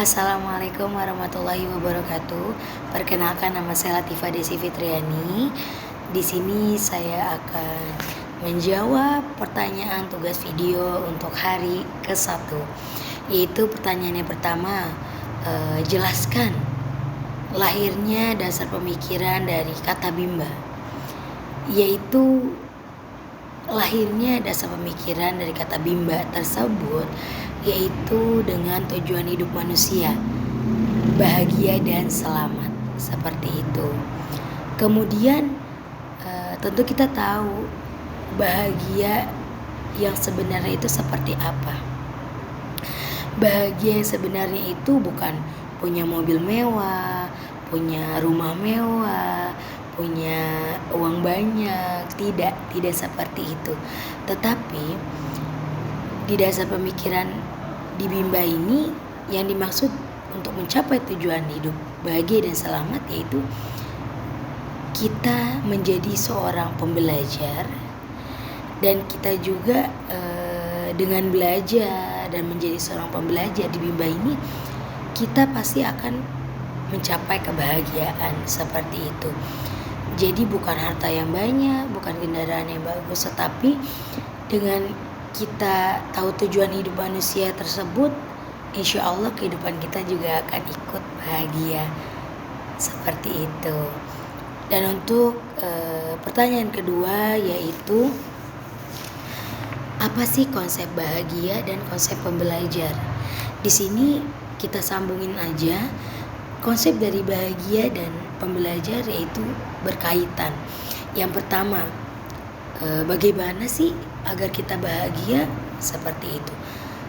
Assalamualaikum warahmatullahi wabarakatuh. Perkenalkan, nama saya Latifah Desi Fitriani. Di sini saya akan menjawab pertanyaan tugas video untuk hari ke-1. Yaitu pertanyaan yang pertama, jelaskan lahirnya dasar pemikiran dari kata bimba. Yaitu lahirnya dasar pemikiran dari kata bimba tersebut yaitu dengan tujuan hidup manusia bahagia dan selamat, seperti itu. Kemudian tentu kita tahu bahagia yang sebenarnya itu seperti apa. Bahagia yang sebenarnya itu bukan punya mobil mewah, punya rumah mewah, punya uang banyak, tidak seperti itu. Tetapi di dasar pemikiran di bimba ini yang dimaksud untuk mencapai tujuan hidup bahagia dan selamat yaitu kita menjadi seorang pembelajar, dan kita juga dengan belajar dan menjadi seorang pembelajar di bimba ini kita pasti akan mencapai kebahagiaan, seperti itu. Jadi bukan harta yang banyak, bukan kendaraan yang bagus, tetapi dengan kita tahu tujuan hidup manusia tersebut, insya Allah kehidupan kita juga akan ikut bahagia, seperti itu. Dan untuk pertanyaan kedua yaitu apa sih konsep bahagia dan konsep pembelajar? Di sini kita sambungin aja. Konsep dari bahagia dan pembelajar yaitu berkaitan. Yang pertama, bagaimana sih agar kita bahagia, seperti itu.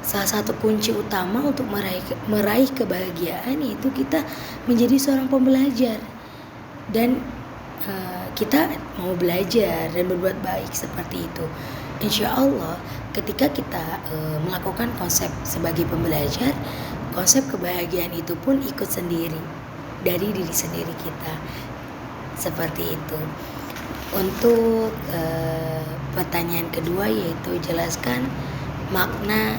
Salah satu kunci utama untuk meraih kebahagiaan yaitu kita menjadi seorang pembelajar, dan kita mau belajar dan berbuat baik, seperti itu. Insya Allah ketika kita melakukan konsep sebagai pembelajar, konsep kebahagiaan itu pun ikut sendiri dari diri sendiri kita, seperti itu. Untuk pertanyaan kedua yaitu jelaskan makna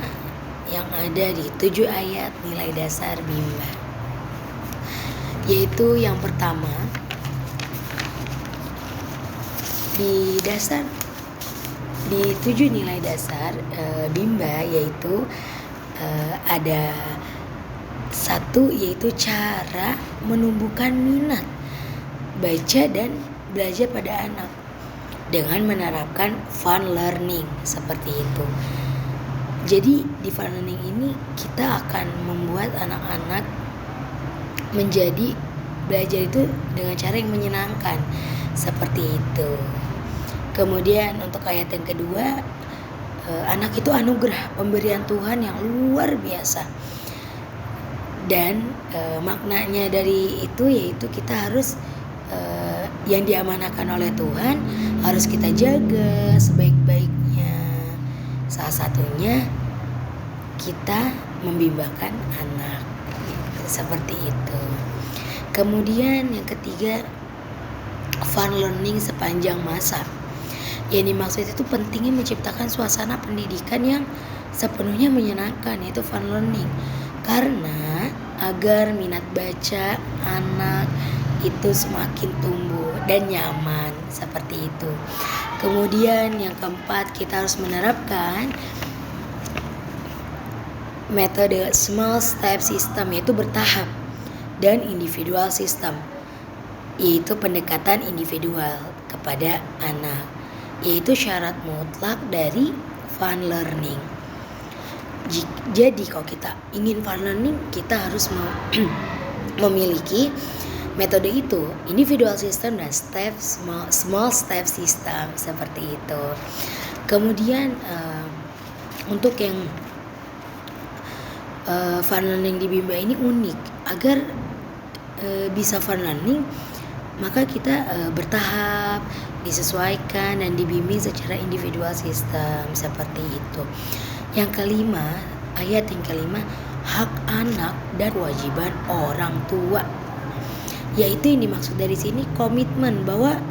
yang ada di 7 ayat nilai dasar bimba. Yaitu yang pertama, di 7 nilai dasar bimba yaitu ada 1 yaitu cara menumbuhkan minat baca dan belajar pada anak dengan menerapkan fun learning, seperti itu. Jadi di fun learning ini kita akan membuat anak-anak menjadi belajar itu dengan cara yang menyenangkan, seperti itu. Kemudian untuk ayat yang kedua, anak itu anugerah pemberian Tuhan yang luar biasa. Dan maknanya dari itu yaitu kita harus yang diamanahkan oleh Tuhan harus kita jaga sebaik-baiknya. Salah satunya kita membimbakan anak, seperti itu. Kemudian yang ketiga, fun learning sepanjang masa. Yang dimaksud itu pentingnya menciptakan suasana pendidikan yang sepenuhnya menyenangkan, yaitu fun learning. Karena agar minat baca anak itu semakin tumbuh dan nyaman, seperti itu. Kemudian yang keempat, kita harus menerapkan metode small step system, yaitu bertahap, dan individual system, yaitu pendekatan individual kepada anak, yaitu syarat mutlak dari fun learning. Jadi kalau kita ingin fun learning, kita harus memiliki metode itu, individual system dan small step system, seperti itu. Kemudian untuk yang fun learning di bimba ini unik. Agar bisa fun learning, maka kita bertahap, disesuaikan dan dibimbing secara individual system, seperti itu. Yang kelima, ayat yang kelima, hak anak dan kewajiban orang tua. Yaitu yang dimaksud dari sini komitmen bahwa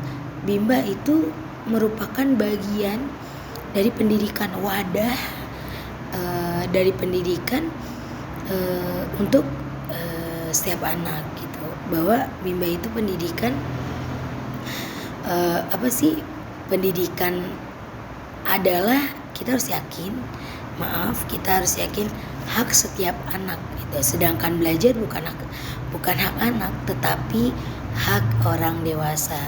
bimba itu merupakan bagian dari pendidikan, wadah dari pendidikan untuk setiap anak gitu, bahwa Bimba itu pendidikan pendidikan adalah kita harus yakin, kita harus yakin hak setiap anak gitu. Sedangkan belajar bukan hak anak, tetapi hak orang dewasa.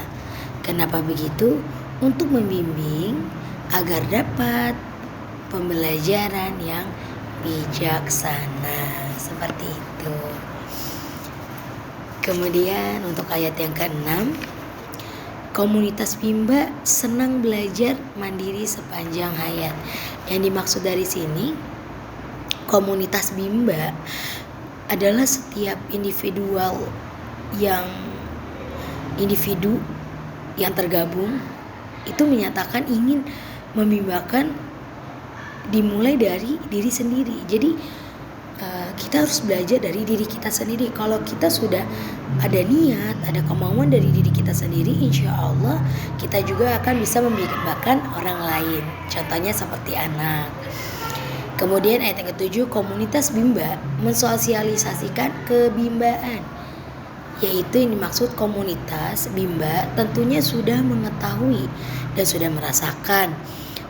Kenapa begitu? Untuk membimbing agar dapat pembelajaran yang bijaksana, seperti itu. Kemudian untuk ayat yang ke-6, komunitas Bimba senang belajar mandiri sepanjang hayat. Yang dimaksud dari sini, komunitas Bimba adalah setiap individu yang tergabung itu menyatakan ingin membimbakan dimulai dari diri sendiri. Jadi kita harus belajar dari diri kita sendiri. Kalau kita sudah ada niat, ada kemauan dari diri kita sendiri, insya Allah kita juga akan bisa membimbakan orang lain. Contohnya seperti anak. Kemudian ayat yang ke-7, komunitas Bimba mensosialisasikan kebimbaan, yaitu yang dimaksud komunitas Bimba tentunya sudah mengetahui dan sudah merasakan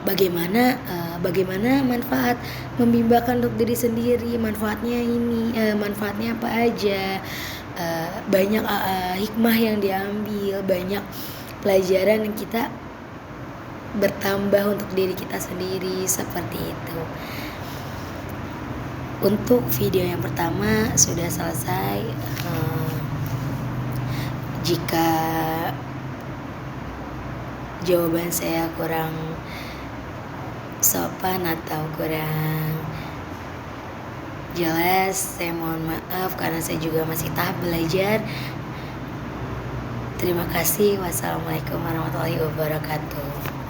bagaimana manfaat membimbakan untuk diri sendiri. Manfaatnya apa aja, banyak hikmah yang diambil, banyak pelajaran yang kita bertambah untuk diri kita sendiri, seperti itu. Untuk video yang pertama sudah selesai. Jika jawaban saya kurang sopan atau kurang jelas, saya mohon maaf karena saya juga masih tahap belajar. Terima kasih. Wassalamualaikum warahmatullahi wabarakatuh.